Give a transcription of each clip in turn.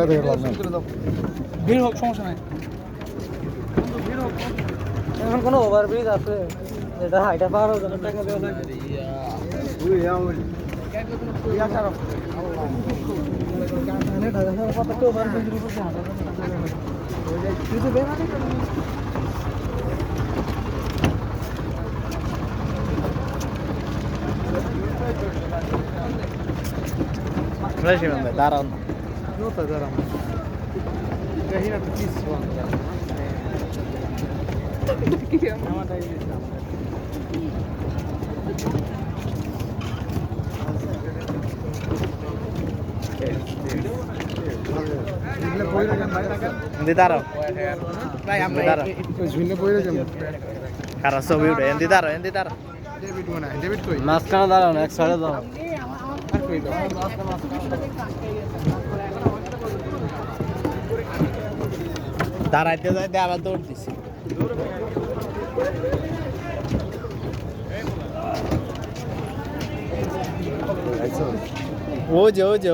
দাঁড়ায় দেখে লাভ নেই। ভিড় হোক, সমস্যা নাই। এখন কোনো ওভারব্রিজ আছে এটা হাইটা পার হবে না, টাকা দেওয়া লাগে। দাঁড়ান দাঁড়াও খারাপ ছবি উঠে এন্দি দাঁড়াও মাঝখানে দাঁড়ানো, এক সাইডে দাঁড়ানো। দাঁড়াইতে যাইতে আবার দৌড় দিছি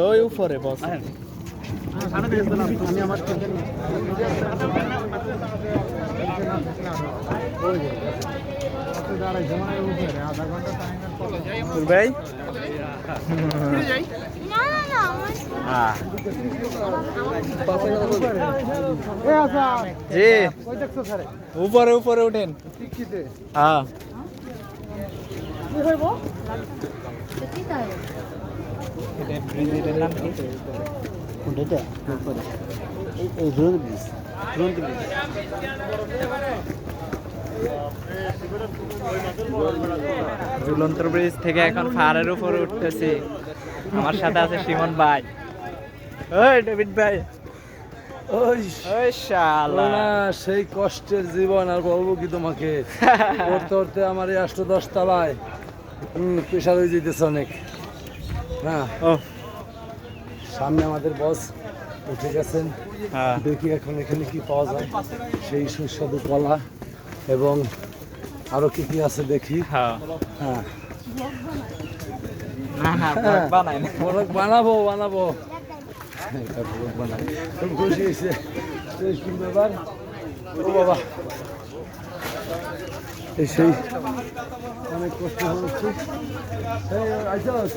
ওই উপরে বস ভাই জি উপরে উপরে উঠেন হ্যাঁ ব্রিজের নাম কি ঝুলন্ত ব্রিজ থেকে এখন পাহাড়ের উপরে উঠতেছি। আমার সাথে আছে শিমন ভাই। ওই ডেভিড ভাই, ওই ওই শালা না, সেই কষ্টের জীবন আর বলবো কি তোমাকে। পড়তে পড়তে আমার এই 8-10 তলায় প্রেশার হয়ে যেতেছে অনেক। হ্যাঁ, ও সামনে আমাদের বস উঠে গেছেন। হ্যাঁ দেখি এখন এখানে কি পাওয়া যায়, সেই সুস্বাদু কলা এবং আরো কি কি আছে দেখি। হ্যাঁ হ্যাঁ, না না ব্লগ বানাই না মোরগ বানাবো বানাবো। এটা মোরগ বানাই, খুব খুশি হয়েছে। সেই সুন্দর ব্যাপার। ও বাবা, এই সেই অনেক কষ্ট হচ্ছে। আইসস